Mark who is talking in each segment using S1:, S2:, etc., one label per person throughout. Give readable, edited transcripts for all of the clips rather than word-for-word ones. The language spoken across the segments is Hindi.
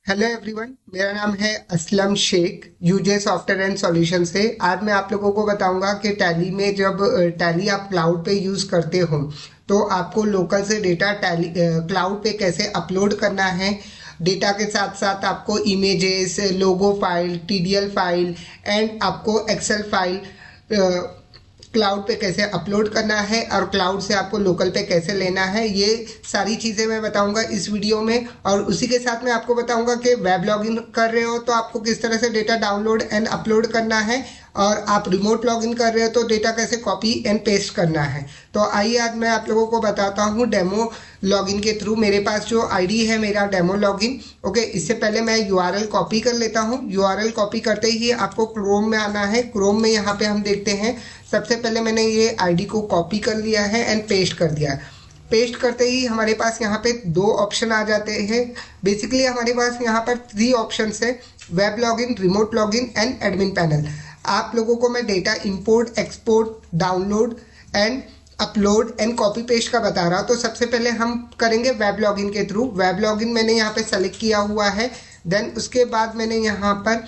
S1: हेलो एवरीवन, मेरा नाम है Aslam Shaikh UJ software and solution से। आज मैं आप लोगों को बताऊंगा कि टैली में जब टैली आप क्लाउड पे यूज़ करते हो तो आपको लोकल से डेटा टैली क्लाउड पे कैसे अपलोड करना है। डेटा के साथ साथ आपको images, logo file, TDL file and आपको एक्सेल फाइल क्लाउड पे कैसे अपलोड करना है और क्लाउड से आपको लोकल पे कैसे लेना है, ये सारी चीज़ें मैं बताऊंगा इस वीडियो में। और उसी के साथ मैं आपको बताऊंगा कि वेब लॉगिन कर रहे हो तो आपको किस तरह से डेटा डाउनलोड एंड अपलोड करना है, और आप रिमोट लॉगिन कर रहे हो तो डेटा कैसे कॉपी एंड पेस्ट करना है। तो आइए आज मैं आप लोगों को बताता हूँ डेमो लॉगिन के थ्रू। मेरे पास जो आईडी है मेरा डेमो लॉगिन, ओके। इससे पहले मैं यूआरएल कॉपी कर लेता हूँ। यूआरएल कॉपी करते ही आपको क्रोम में आना है। क्रोम में यहाँ पे हम देखते हैं, सबसे पहले मैंने ये आईडी को कॉपी कर लिया है एंड पेस्ट कर दिया है। पेस्ट करते ही हमारे पास यहाँ पे दो ऑप्शन आ जाते हैं। बेसिकली हमारे पास यहाँ पर 3 ऑप्शन है: web login, remote login and admin panel. आप लोगों को मैं data import, export, download and upload and copy paste का बता रहा हूँ। तो सबसे पहले हम करेंगे वेब लॉगिन के थ्रू। वेब लॉगिन मैंने यहाँ पे सेलेक्ट किया हुआ है। देन उसके बाद मैंने यहाँ पर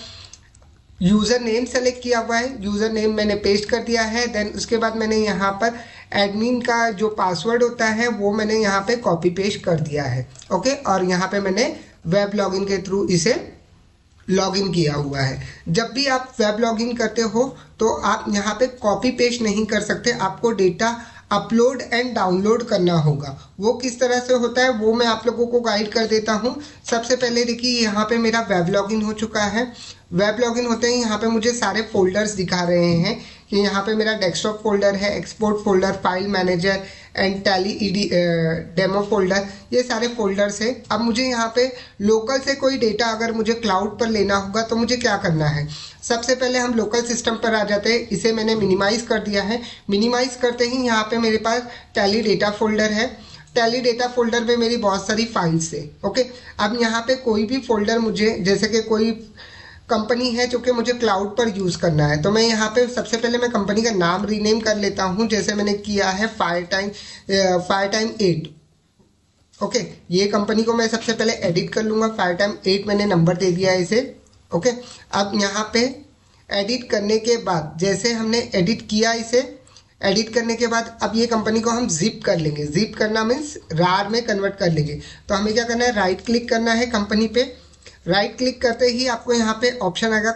S1: यूज़र नेम सेलेक्ट किया हुआ है। यूज़र नेम मैंने पेस्ट कर दिया है। देन उसके बाद मैंने यहाँ पर एडमिन का जो पासवर्ड होता है वो मैंने यहाँ पे कॉपी पेस्ट कर दिया है, ओके। और यहाँ पे मैंने वेब लॉगिन के थ्रू इसे लॉगिन किया हुआ है। जब भी आप वेब लॉगिन करते हो तो आप यहाँ पे कॉपी पेस्ट नहीं कर सकते, आपको डेटा अपलोड एंड डाउनलोड करना होगा। वो किस तरह से होता है वो मैं आप लोगों को गाइड कर देता हूँ। सबसे पहले देखिए, यहाँ पे मेरा वेब लॉगिन हो चुका है। वेब लॉगिन होते ही यहाँ पे मुझे सारे फोल्डर्स दिखा रहे हैं कि यहाँ पे मेरा डेस्कटॉप फोल्डर है, export folder, file manager and tally ED demo folder, ये सारे फोल्डर्स है। अब मुझे यहाँ पे लोकल से कोई डेटा अगर मुझे क्लाउड पर लेना होगा तो मुझे क्या करना है। सबसे पहले हम लोकल सिस्टम पर आ जाते हैं। इसे मैंने मिनिमाइज कर दिया है। मिनिमाइज करते ही यहाँ पे मेरे पास टैली डेटा फोल्डर है। टैली डेटा फोल्डर में मेरी बहुत सारी फाइल्स है, ओके। अब यहाँ पे कोई भी फोल्डर मुझे, जैसे कि कोई कंपनी है जो कि मुझे क्लाउड पर यूज़ करना है, तो मैं यहाँ पे सबसे पहले मैं कंपनी का नाम रीनेम कर लेता हूँ। जैसे मैंने किया है फायर टाइम 8, ओके। ये कंपनी को मैं सबसे पहले एडिट कर लूँगा। फायर टाइम 8 मैंने नंबर दे दिया है इसे, ओके। अब यहाँ पे एडिट करने के बाद, जैसे हमने एडिट किया इसे, एडिट करने के बाद अब ये कंपनी को हम जिप कर लेंगे। जिप करना मीन्स रार में कन्वर्ट कर लेंगे। तो हमें क्या करना है, राइट क्लिक करना है कंपनी पे। राइट क्लिक करते ही आपको यहाँ पे ऑप्शन आएगा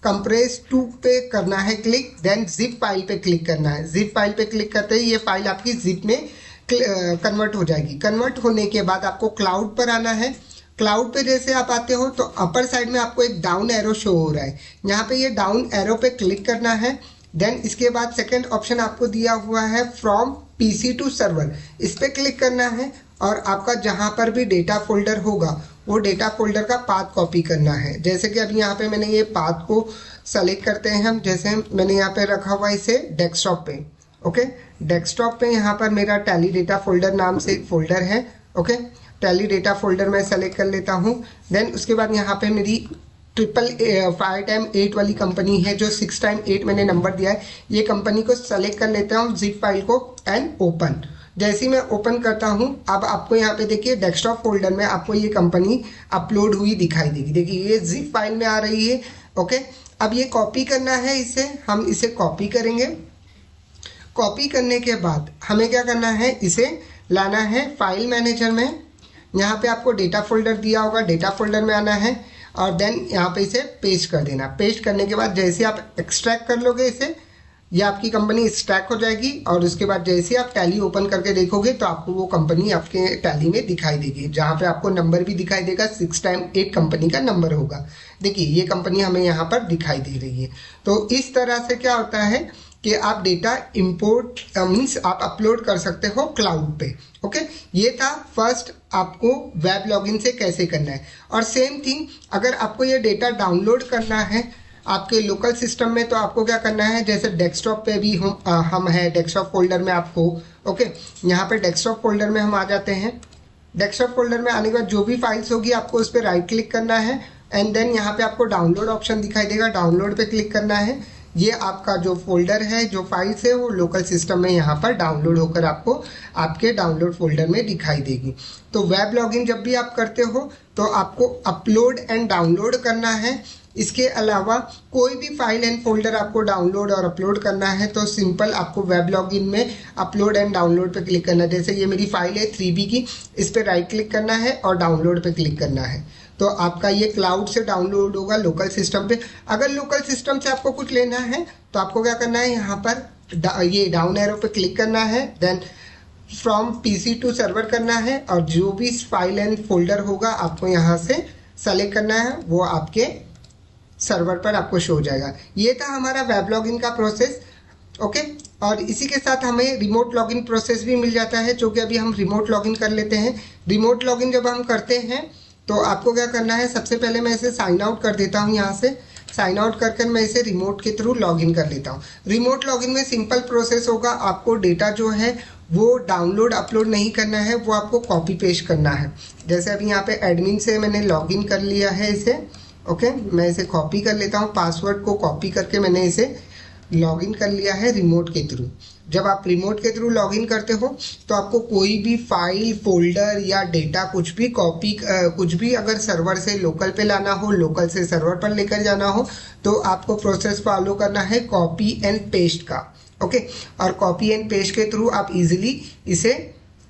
S1: कंप्रेस टू पे करना है क्लिक। देन जिप फाइल पे क्लिक करना है। जिप फाइल पे क्लिक करते ही ये फाइल आपकी जिप में कन्वर्ट हो जाएगी। कन्वर्ट होने के बाद आपको क्लाउड पर आना है। क्लाउड पे जैसे आप आते हो तो अपर साइड में आपको एक डाउन एरो शो हो रहा है। यहाँ पे ये डाउन एरो पे क्लिक करना है। देन इसके बाद सेकेंड ऑप्शन आपको दिया हुआ है फ्रॉम पीसी टू सर्वर, इस पर क्लिक करना है। और आपका जहाँ पर भी डेटा फोल्डर होगा वो डेटा फोल्डर का पाथ कॉपी करना है। जैसे कि अभी यहाँ पे मैंने ये पाथ को सेलेक्ट करते हैं हम। जैसे मैंने यहाँ पे रखा हुआ इसे डेस्कटॉप पे, ओके। डेस्कटॉप पे यहाँ पर मेरा टैली डेटा फोल्डर नाम से एक फोल्डर है, ओके। टैली डेटा फोल्डर मैं सेलेक्ट कर लेता हूँ। देन उसके बाद यहाँ पे मेरी फायर टाइम 8 वाली कंपनी है जो 6 टाइम 8 मैंने नंबर दिया है। ये कंपनी को सेलेक्ट कर लेता हूँ, जिप फाइल को एंड ओपन। जैसे ही मैं ओपन करता हूँ, अब आपको यहाँ पे देखिए डेस्कटॉप फोल्डर में आपको ये कंपनी अपलोड हुई दिखाई देगी। देखिए ये जिप फाइल में आ रही है, ओके। अब ये कॉपी करना है, हम इसे कॉपी करेंगे। कॉपी करने के बाद हमें क्या करना है, इसे लाना है फाइल मैनेजर में। यहाँ पे आपको डेटा फोल्डर दिया होगा, डेटा फोल्डर में आना है और देन यहाँ पे इसे पेस्ट कर देना। पेस्ट करने के बाद जैसे आप एक्सट्रैक्ट कर लोगे इसे, ये आपकी कंपनी एक्सट्रैक्ट हो जाएगी। और उसके बाद जैसे आप टैली ओपन करके देखोगे तो आपको वो कंपनी आपके टैली में दिखाई देगी, जहाँ पे आपको नंबर भी दिखाई देगा। 6 टाइम 8 कंपनी का नंबर होगा। देखिए ये कंपनी हमें यहाँ पर दिखाई दे रही है। तो इस तरह से क्या होता है कि आप डेटा इंपोर्ट मीन्स आप अपलोड कर सकते हो क्लाउड पे, ओके। ये था फर्स्ट, आपको वेब लॉगिन से कैसे करना है। और सेम थिंग अगर आपको ये डेटा डाउनलोड करना है आपके लोकल सिस्टम में तो आपको क्या करना है, जैसे डेस्कटॉप पे भी हम है डेस्कटॉप फोल्डर में आपको, ओके। यहाँ पे डेस्कटॉप फोल्डर में हम आ जाते हैं। डेस्कटॉप फोल्डर में आने के बाद जो भी फाइल्स होगी आपको उस पर राइट क्लिक करना है एंड देन यहाँ पे आपको डाउनलोड ऑप्शन दिखाई देगा, डाउनलोड पे क्लिक करना है। ये आपका जो फोल्डर है, जो फाइल्स है, वो लोकल सिस्टम में यहाँ पर डाउनलोड होकर आपको आपके डाउनलोड फोल्डर में दिखाई देगी। तो वेब लॉगिन जब भी आप करते हो तो आपको अपलोड एंड डाउनलोड करना है। इसके अलावा कोई भी फाइल एंड फोल्डर आपको डाउनलोड और अपलोड करना है तो सिंपल आपको वेब लॉगिन में अपलोड एंड डाउनलोड पे क्लिक करना है। जैसे ये मेरी फाइल है 3B की, इस पर राइट क्लिक करना है और डाउनलोड पे क्लिक करना है। तो आपका ये क्लाउड से डाउनलोड होगा लोकल सिस्टम पे। अगर लोकल सिस्टम से आपको कुछ लेना है तो आपको क्या करना है, यहाँ पर ये डाउन एरो पे क्लिक करना है, then from PC to server करना है और जो भी फाइल एंड फोल्डर होगा आपको यहाँ से सेलेक्ट करना है, वो आपके सर्वर पर आपको शो हो जाएगा। ये था हमारा वेब लॉगिन का प्रोसेस। ओके, और इसी के साथ हमें रिमोट लॉगिन प्रोसेस भी मिल जाता है, जो कि अभी हम रिमोट लॉगिन कर लेते हैं। रिमोट लॉगिन जब हम करते हैं तो आपको क्या करना है, सबसे पहले मैं इसे साइन आउट कर देता हूँ। यहाँ से साइन आउट कर मैं इसे रिमोट के थ्रू लॉगिन कर लेता हूँ। रिमोट लॉगिन में सिंपल प्रोसेस होगा, आपको डेटा जो है वो डाउनलोड अपलोड नहीं करना है, वो आपको कॉपी पेस्ट करना है। जैसे अभी यहाँ पे एडमिन से मैंने लॉगिन कर लिया है इसे। ओके, मैं इसे कॉपी कर लेता हूँ, पासवर्ड को कॉपी करके मैंने इसे लॉगिन कर लिया है रिमोट के थ्रू। जब आप रिमोट के थ्रू लॉगिन करते हो तो आपको कोई भी फाइल, फोल्डर या डेटा कुछ भी अगर सर्वर से लोकल पे लाना हो, लोकल से सर्वर पर लेकर जाना हो, तो आपको प्रोसेस फॉलो करना है कॉपी एंड पेस्ट का। ओके, और कॉपी एंड पेस्ट के थ्रू आप इजीली इसे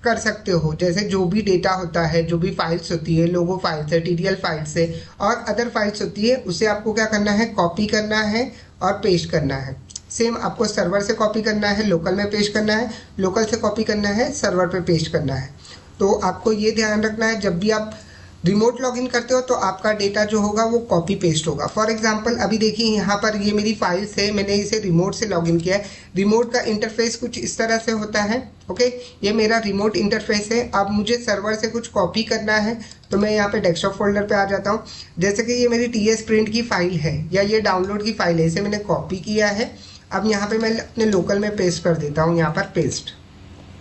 S1: कर सकते हो। जैसे जो भी डेटा होता है, जो भी फाइल्स होती है, लोगो फाइल्स है, TTL फाइल्स है और अदर फाइल्स होती है, उसे आपको क्या करना है, कॉपी करना है और पेस्ट करना है। सेम आपको सर्वर से कॉपी करना है, लोकल में पेस्ट करना है, लोकल से कॉपी करना है, सर्वर पे पेस्ट करना है। तो आपको ये ध्यान रखना है, जब भी आप रिमोट लॉगिन करते हो तो आपका डेटा जो होगा वो कॉपी पेस्ट होगा। फॉर एग्जांपल अभी देखिए यहाँ पर ये मेरी फाइल्स है, मैंने इसे रिमोट से लॉगिन किया है। रिमोट का इंटरफेस कुछ इस तरह से होता है। ओके, ये मेरा रिमोट इंटरफेस है। अब मुझे सर्वर से कुछ कॉपी करना है तो मैं यहाँ पे डेस्कटॉप फोल्डर पे आ जाता हूँ। जैसे कि ये मेरी TS प्रिंट की फाइल है या ये डाउनलोड की फाइल है, इसे मैंने कॉपी किया है। अब यहाँ पे मैं अपने लोकल में पेस्ट कर देता हूँ, यहाँ पर पेस्ट।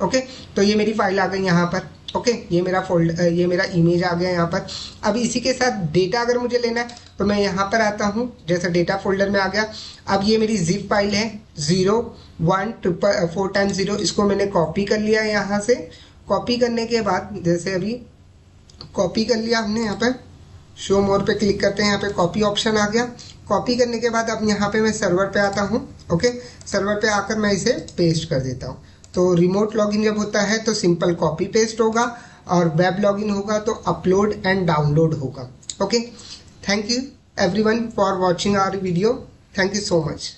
S1: ओके, तो ये मेरी फाइल आ गई यहाँ पर। ओके, ये मेरा इमेज आ गया यहाँ पर। अब इसी के साथ डेटा अगर मुझे लेना है तो मैं यहाँ पर आता हूँ, जैसे डेटा फोल्डर में आ गया। अब ये मेरी जिप फाइल है 01400, इसको मैंने कॉपी कर लिया यहाँ से। कॉपी करने के बाद जैसे अभी कॉपी कर लिया हमने, यहाँ पर शो मोर पे क्लिक करते हैं, यहाँ पे कॉपी ऑप्शन आ गया। कॉपी करने के बाद अब यहाँ पे मैं सर्वर पे आता हूँ। ओके, सर्वर पे आकर मैं इसे पेस्ट कर देता हूँ। तो रिमोट लॉगिन जब होता है तो सिंपल कॉपी पेस्ट होगा और वेब लॉगिन होगा तो अपलोड एंड डाउनलोड होगा। Okay, thank you everyone for watching our video. Thank you so much.